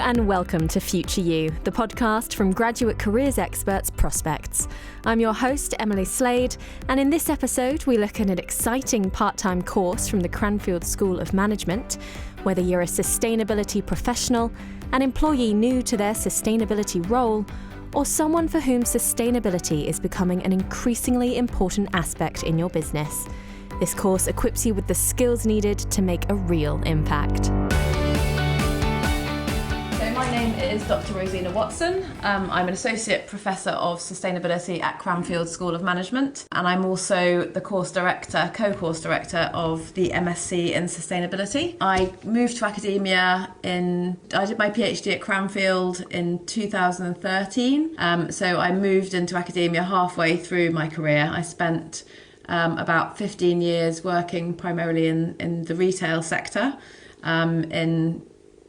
and welcome to Future You, the podcast from graduate careers experts Prospects. I'm your host, Emily Slade, and in this episode we look at an exciting part-time course from the Cranfield School of Management. Whether you're a sustainability professional, an employee new to their sustainability role, or someone for whom sustainability is becoming an increasingly important aspect in your business. This course equips you with the skills needed to make a real impact. My name is Dr Rosina Watson. I'm an Associate Professor of Sustainability at Cranfield School of Management, and I'm also the co-course director of the MSc in Sustainability. I moved to academia I did my PhD at Cranfield in 2013, so I moved into academia halfway through my career. I spent about 15 years working primarily in the retail sector, in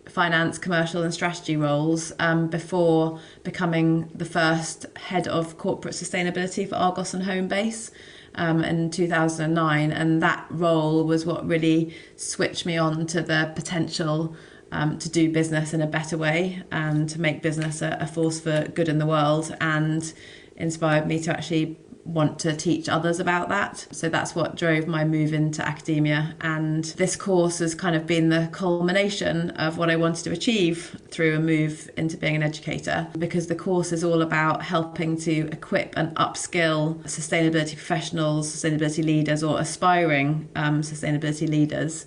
finance, commercial and strategy roles before becoming the first head of corporate sustainability for Argos and Homebase in 2009. And that role was what really switched me on to the potential to do business in a better way and to make business a force for good in the world, and inspired me to actually want to teach others about that. So that's what drove my move into academia, and this course has kind of been the culmination of what I wanted to achieve through a move into being an educator, because the course is all about helping to equip and upskill sustainability professionals, sustainability leaders or aspiring sustainability leaders,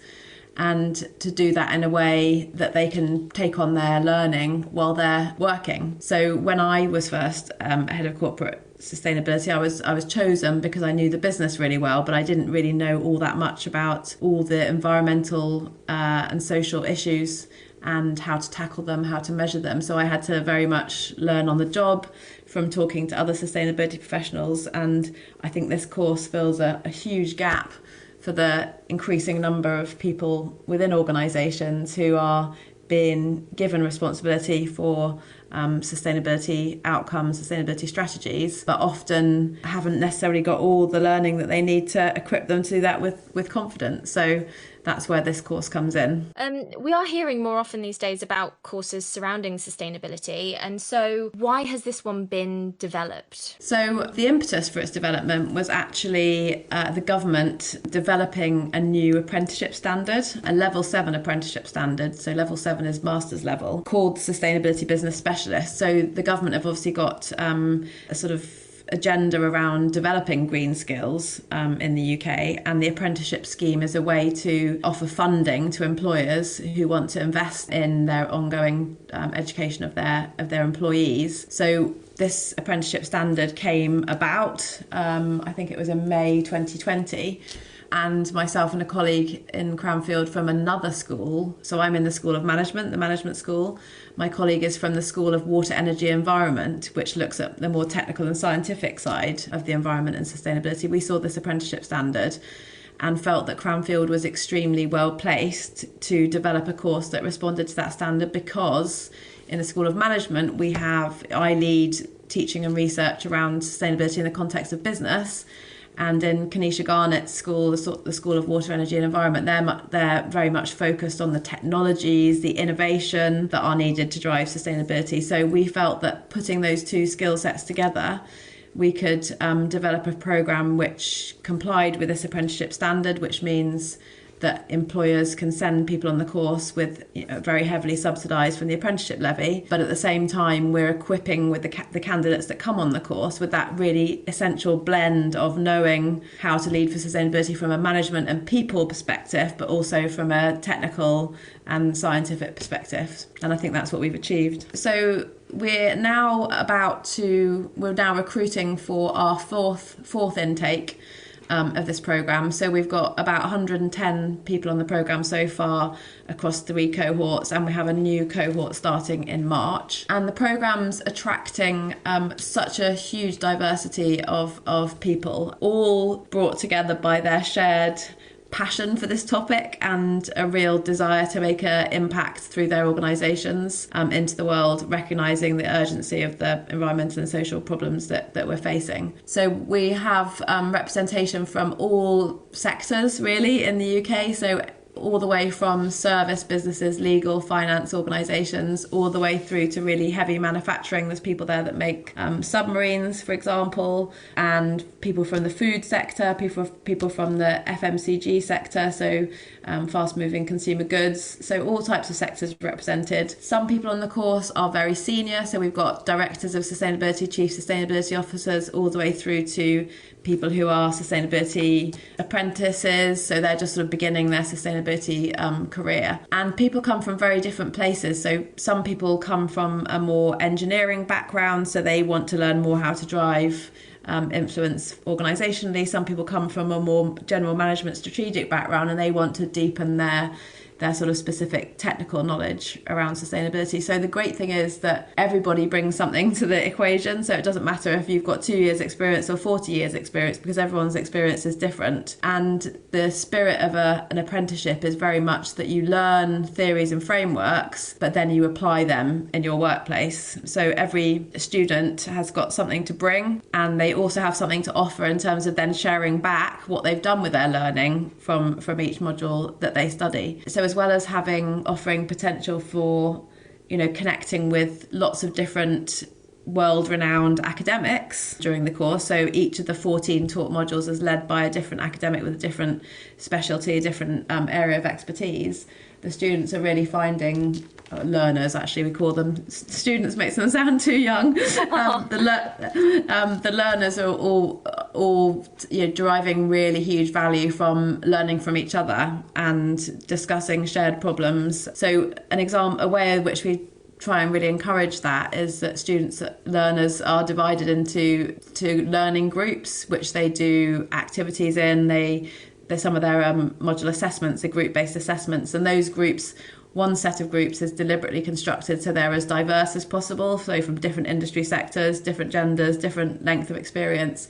and to do that in a way that they can take on their learning while they're working. So when I was first head of corporate sustainability, I was chosen because I knew the business really well, but I didn't really know all that much about all the environmental and social issues and how to tackle them, how to measure them. So I had to very much learn on the job from talking to other sustainability professionals, and I think this course fills a huge gap for the increasing number of people within organisations who are being given responsibility for sustainability outcomes, sustainability strategies, but often haven't necessarily got all the learning that they need to equip them to do that with confidence. So that's where this course comes in. We are hearing more often these days about courses surrounding sustainability, and so why has this one been developed? So the impetus for its development was actually the government developing a new apprenticeship standard, a level 7 apprenticeship standard. So level 7 is master's level, called Sustainability Business Specialist. So the government have obviously got a sort of agenda around developing green skills in the UK, and the apprenticeship scheme is a way to offer funding to employers who want to invest in their ongoing education of their employees. So this apprenticeship standard came about, I think it was in May 2020. And myself and a colleague in Cranfield from another school. So I'm in the School of Management, the management school. My colleague is from the School of Water, Energy, Environment, which looks at the more technical and scientific side of the environment and sustainability. We saw this apprenticeship standard and felt that Cranfield was extremely well placed to develop a course that responded to that standard, because in the School of Management I lead teaching and research around sustainability in the context of business. And in Kanisha Garnett's school, the School of Water, Energy and Environment, they're very much focused on the technologies, the innovation that are needed to drive sustainability. So we felt that putting those two skill sets together, we could develop a programme which complied with this apprenticeship standard, which means that employers can send people on the course with very heavily subsidised from the apprenticeship levy, but at the same time we're equipping with the candidates that come on the course with that really essential blend of knowing how to lead for sustainability from a management and people perspective, but also from a technical and scientific perspective. And I think that's what we've achieved. So we're now recruiting for our fourth intake of this programme. So we've got about 110 people on the programme so far across 3 cohorts, and we have a new cohort starting in March. And the programme's attracting such a huge diversity of people, all brought together by their shared passion for this topic and a real desire to make an impact through their organisations into the world, recognising the urgency of the environmental and social problems that we're facing. So we have representation from all sectors really in the UK, so all the way from service businesses, legal, finance organisations, all the way through to really heavy manufacturing. There's people there that make submarines, for example, and people from the food sector, people from the FMCG sector, so fast-moving consumer goods. So all types of sectors represented. Some people on the course are very senior, so we've got directors of sustainability, chief sustainability officers, all the way through to people who are sustainability apprentices, so they're just sort of beginning their sustainability career. And people come from very different places. So some people come from a more engineering background, so they want to learn more how to drive influence organisationally. Some people come from a more general management strategic background, and they want to deepen their sort of specific technical knowledge around sustainability. So the great thing is that everybody brings something to the equation. So it doesn't matter if you've got 2 years experience or 40 years experience, because everyone's experience is different. And the spirit of an apprenticeship is very much that you learn theories and frameworks, but then you apply them in your workplace. So every student has got something to bring, and they also have something to offer in terms of then sharing back what they've done with their learning from each module that they study. So as well as offering potential for, connecting with lots of different world-renowned academics during the course. So each of the 14 taught modules is led by a different academic with a different specialty, a different area of expertise. The students are really finding, learners actually, we call them, students makes them sound too young. The learners are all deriving really huge value from learning from each other and discussing shared problems. So a way in which we try and really encourage that is that learners are divided into learning groups, which they do activities in. Some of their module assessments are group-based assessments, and those groups, one set of groups is deliberately constructed so they're as diverse as possible, so from different industry sectors, different genders, different length of experience.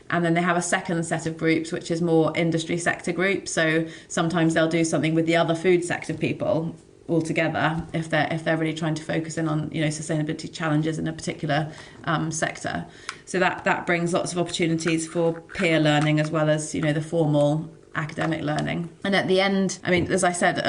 And then they have a second set of groups, which is more industry sector groups. So sometimes they'll do something with the other food sector people all together if they're really trying to focus in on sustainability challenges in a particular sector. So that brings lots of opportunities for peer learning as well as the formal academic learning. And at the end, as I said,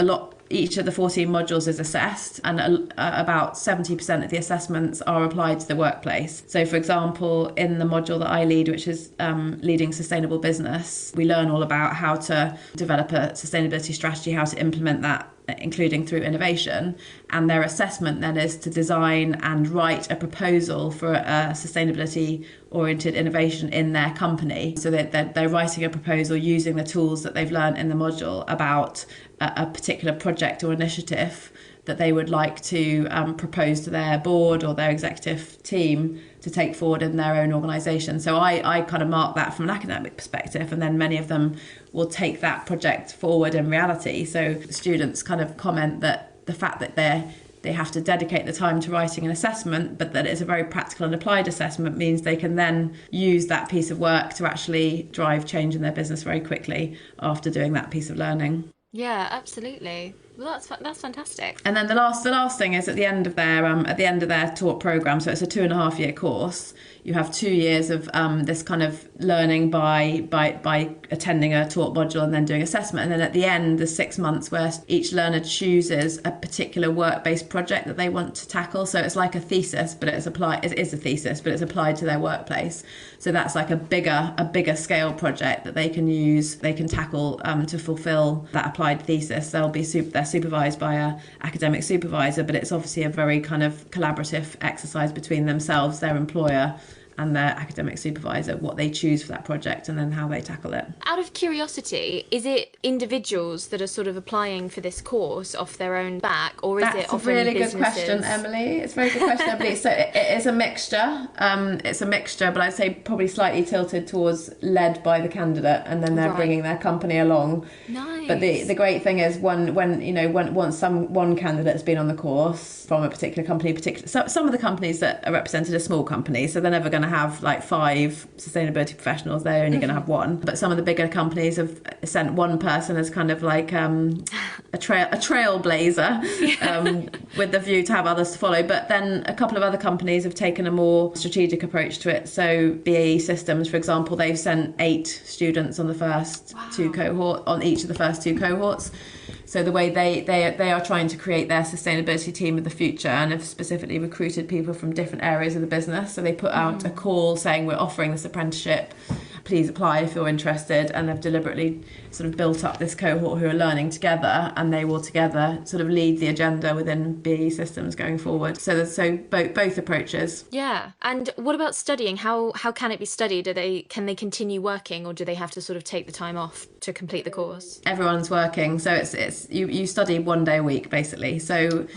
each of the 14 modules is assessed, and about 70% of the assessments are applied to the workplace. So for example, in the module that I lead, which is leading sustainable business, we learn all about how to develop a sustainability strategy, how to implement that, including through innovation. And their assessment then is to design and write a proposal for a sustainability oriented innovation in their company. So they're writing a proposal using the tools that they've learned in the module about a particular project or initiative that they would like to propose to their board or their executive team to take forward in their own organisation. So I kind of mark that from an academic perspective, and then many of them will take that project forward in reality. So students kind of comment that the fact that they have to dedicate the time to writing an assessment, but that it's a very practical and applied assessment, means they can then use that piece of work to actually drive change in their business very quickly after doing that piece of learning. Yeah, absolutely. Well, that's fantastic. And then the last thing is at the end of their taught program. So it's a 2.5 year course. You have 2 years of this kind of learning by attending a taught module and then doing assessment. And then at the end, there's 6 months where each learner chooses a particular work-based project that they want to tackle. So it's like a thesis, but it's applied. It is a thesis, but it's applied to their workplace. So that's like a bigger scale project that they can use. They can tackle to fulfil that applied thesis. They're supervised by an academic supervisor, but it's obviously a very kind of collaborative exercise between themselves, their employer, and their academic supervisor, what they choose for that project and then how they tackle it. Out of curiosity, is it individuals that are sort of applying for this course off their own back, or is it often really businesses? Good question, Emily. It's a very good question, Emily. So it is a mixture. It's a mixture, but I'd say probably slightly tilted towards led by the candidate, and then they're bringing their company along. Nice. But the great thing is once one candidate's been on the course from a particular company, some of the companies that are represented are small companies, so they're never going to have like 5 sustainability professionals. They're only going to have 1. But some of the bigger companies have sent one person as kind of like a trailblazer with the view to have others to follow. But then a couple of other companies have taken a more strategic approach to it. So BAE Systems, for example, they've sent 8 students on the first 2 cohort, on each of the first 2 cohorts. So the way they are trying to create their sustainability team of the future, and have specifically recruited people from different areas of the business. So they put out a call saying, we're offering this apprenticeship, please apply if you're interested, and they've deliberately sort of built up this cohort who are learning together, and they will together sort of lead the agenda within BAE Systems going forward. So both approaches. Yeah. And what about studying? How can it be studied? Can they continue working, or do they have to sort of take the time off to complete the course? Everyone's working, so it's you study 1 day a week basically. So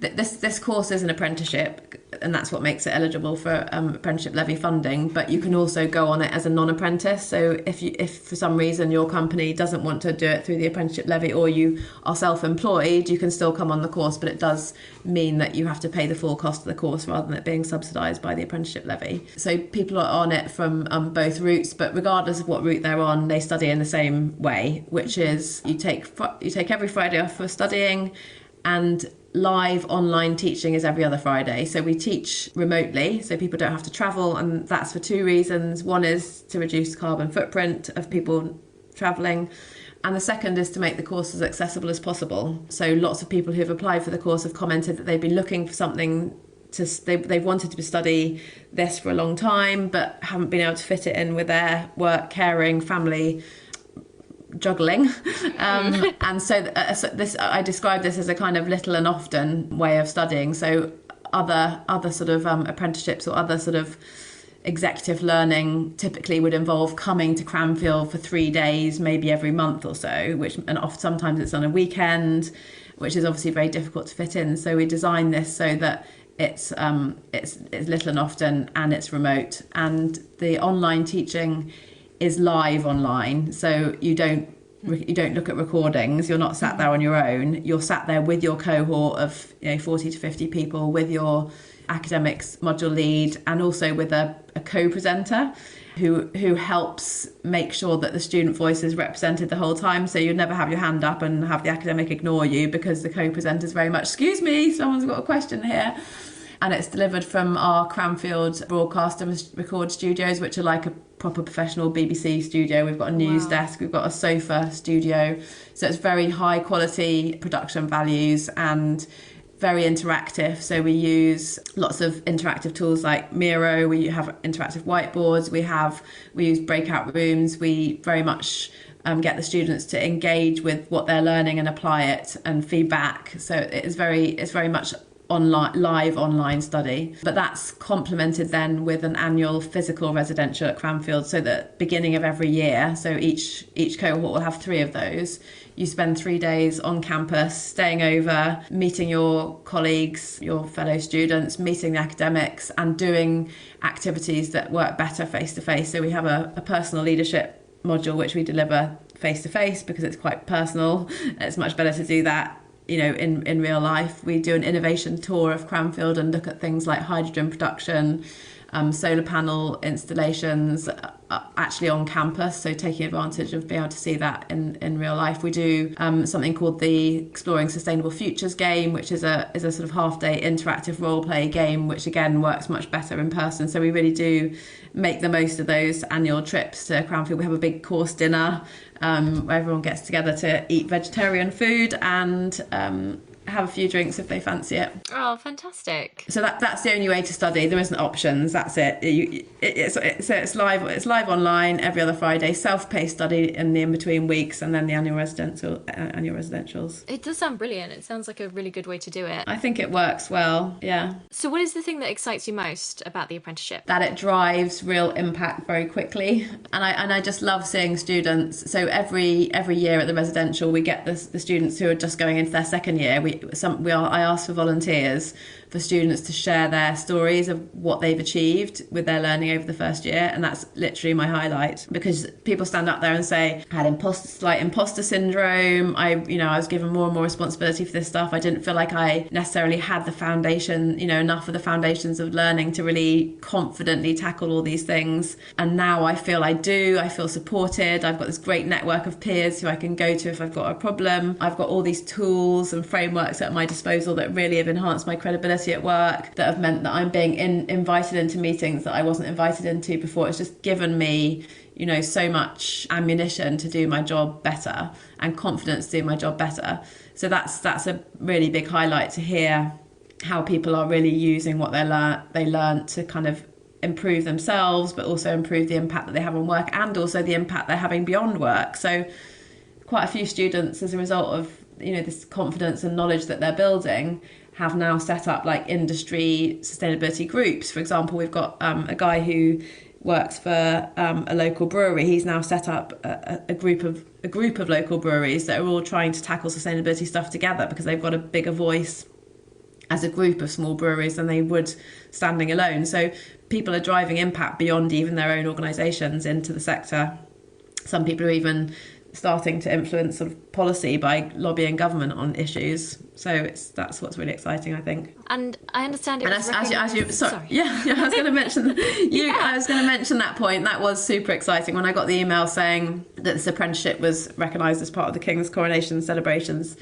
this course is an apprenticeship, and that's what makes it eligible for apprenticeship levy funding. But you can also go on it as a non-apprentice. So if for some reason your company doesn't want to do it through the apprenticeship levy, or you are self-employed, you can still come on the course. But it does mean that you have to pay the full cost of the course rather than it being subsidised by the apprenticeship levy. So people are on it from both routes, but regardless of what route they're on, they study in the same way, which is you take every Friday off for studying, and live online teaching is every other Friday. So we teach remotely, so people don't have to travel, and that's for two reasons. One is to reduce carbon footprint of people travelling, and the second is to make the course as accessible as possible. So lots of people who've applied for the course have commented that they've been looking for something they've wanted to study this for a long time, but haven't been able to fit it in with their work, caring, family, juggling, and so this I describe this as a kind of little and often way of studying. So other sort of apprenticeships or other sort of executive learning typically would involve coming to Cranfield for 3 days, maybe every month or so, sometimes it's on a weekend, which is obviously very difficult to fit in. So we designed this so that it's little and often, and it's remote, and the online teaching is live online, so you don't look at recordings. You're not sat there on your own. You're sat there with your cohort of 40 to 50 people, with your academics module lead, and also with a co-presenter who helps make sure that the student voice is represented the whole time. So you'd never have your hand up and have the academic ignore you, because the co-presenter is very much, excuse me, someone's got a question here. And it's delivered from our Cranfield broadcast and record studios, which are like a proper professional BBC studio. We've got a news desk, we've got a sofa studio. So it's very high quality production values and very interactive. So we use lots of interactive tools like Miro. We have interactive whiteboards. We use breakout rooms. We very much get the students to engage with what they're learning and apply it and feedback. So it's very much live online study, but that's complemented then with an annual physical residential at Cranfield. So that beginning of every year, so each cohort will have 3 of those. You spend 3 days on campus, staying over, meeting your colleagues, your fellow students, meeting the academics, and doing activities that work better face to face. So we have a personal leadership module which we deliver face to face because it's quite personal. It's much better to do that in real life. We do an innovation tour of Cranfield and look at things like hydrogen production, solar panel installations actually on campus, so taking advantage of being able to see that in real life. We do something called the Exploring Sustainable Futures game, which is a sort of half-day interactive role-play game, which again works much better in person. So we really do make the most of those annual trips to Cranfield. We have a big course dinner where everyone gets together to eat vegetarian food and have a few drinks if they fancy it. Oh, fantastic. So that's the only way to study. There isn't options. That's it. It's live online every other Friday, self-paced study in the in-between weeks, and then the annual residentials. It does sound brilliant. It sounds like a really good way to do it. I think it works well, yeah. So what is the thing that excites you most about the apprenticeship? That it drives real impact very quickly. And I just love seeing students. So every year at the residential, we get the students who are just going into their second year. I ask for volunteers for students to share their stories of what they've achieved with their learning over the first year, and that's literally my highlight, because people stand up there and say, I had slight imposter syndrome, I was given more and more responsibility for this stuff, I didn't feel like I necessarily had the foundation, enough of the foundations of learning to really confidently tackle all these things, and now I feel I do. I feel supported. I've got this great network of peers who I can go to if I've got a problem. I've got all these tools and frameworks at my disposal that really have enhanced my credibility at work, that have meant that I'm being invited into meetings that I wasn't invited into before. It's just given me so much ammunition to do my job better and confidence to do my job better. So that's a really big highlight, to hear how people are really using what they learn to kind of improve themselves, but also improve the impact that they have on work, and also the impact they're having beyond work. So quite a few students, as a result of this confidence and knowledge that they're building, have now set up like industry sustainability groups. For example, we've got a guy who works for a local brewery. He's now set up a group of local breweries that are all trying to tackle sustainability stuff together, because they've got a bigger voice as a group of small breweries than they would standing alone. So people are driving impact beyond even their own organisations into the sector. Some people are even starting to influence sort of policy by lobbying government on issues. So that's what's really exciting, I think. And I understand it. And sorry. Yeah, I was going to mention I was going to mention that point. That was super exciting when I got the email saying that this apprenticeship was recognised as part of the King's coronation celebrations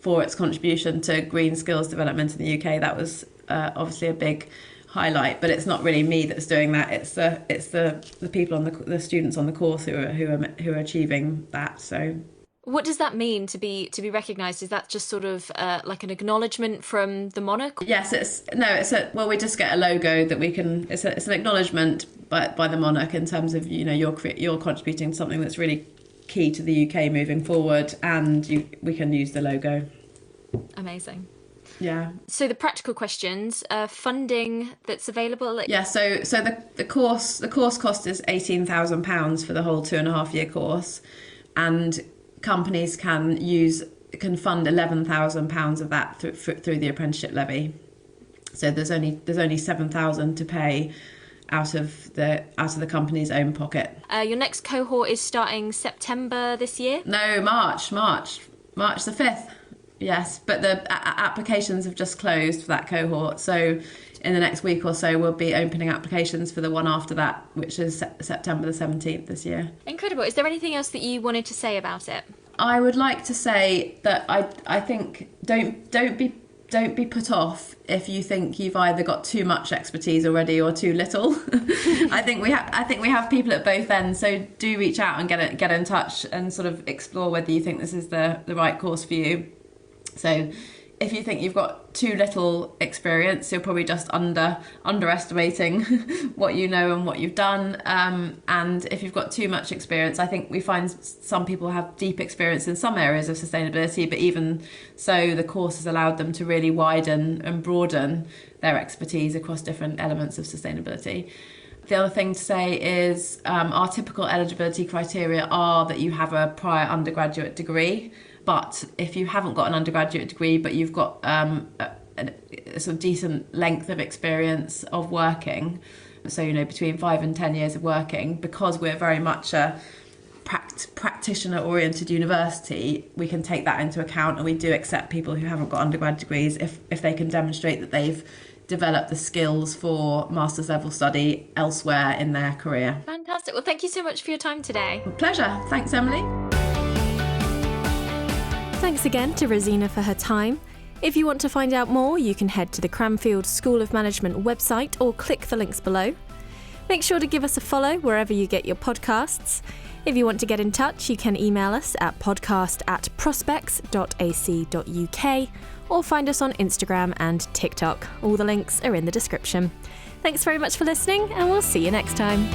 for its contribution to green skills development in the UK. That was obviously a big highlight, but it's not really me that's doing that. It's the people on the students on the course who are achieving that. So, what does that mean to be recognised? Is that just sort of like an acknowledgement from the monarch? Yes, we just get a logo that we can. It's an acknowledgement by the monarch in terms of you're contributing to something that's really key to the UK moving forward, and we can use the logo. Amazing. Yeah. So the practical questions, funding that's available. Yeah. So the course cost is £18,000 for the whole 2.5 year course, and companies can fund £11,000 of that through the apprenticeship levy. So there's only £7,000 to pay out of the company's own pocket. Your next cohort is starting September this year? No, March the 5th. Yes, but the applications have just closed for that cohort. So in the next week or so, we'll be opening applications for the one after that, which is September the 17th this year. Incredible. Is there anything else that you wanted to say about it? I would like to say that I think don't be put off if you think you've either got too much expertise already or too little. I think we have people at both ends, so do reach out and get in touch and sort of explore whether you think this is the right course for you. So if you think you've got too little experience, you're probably just underestimating what you know and what you've done. And if you've got too much experience, I think we find some people have deep experience in some areas of sustainability, but even so, the course has allowed them to really widen and broaden their expertise across different elements of sustainability. The other thing to say is our typical eligibility criteria are that you have a prior undergraduate degree. But if you haven't got an undergraduate degree, but you've got a sort of decent length of experience of working, so between 5 and 10 years of working, because we're very much a practitioner-oriented university, we can take that into account, and we do accept people who haven't got undergrad degrees if they can demonstrate that they've developed the skills for master's level study elsewhere in their career. Fantastic. Well, thank you so much for your time today. Pleasure. Thanks, Emily. Thanks again to Rosina for her time. If you want to find out more, you can head to the Cranfield School of Management website or click the links below. Make sure to give us a follow wherever you get your podcasts. If you want to get in touch, you can email us at podcast@prospects.ac.uk or find us on Instagram and TikTok. All the links are in the description. Thanks very much for listening, and we'll see you next time.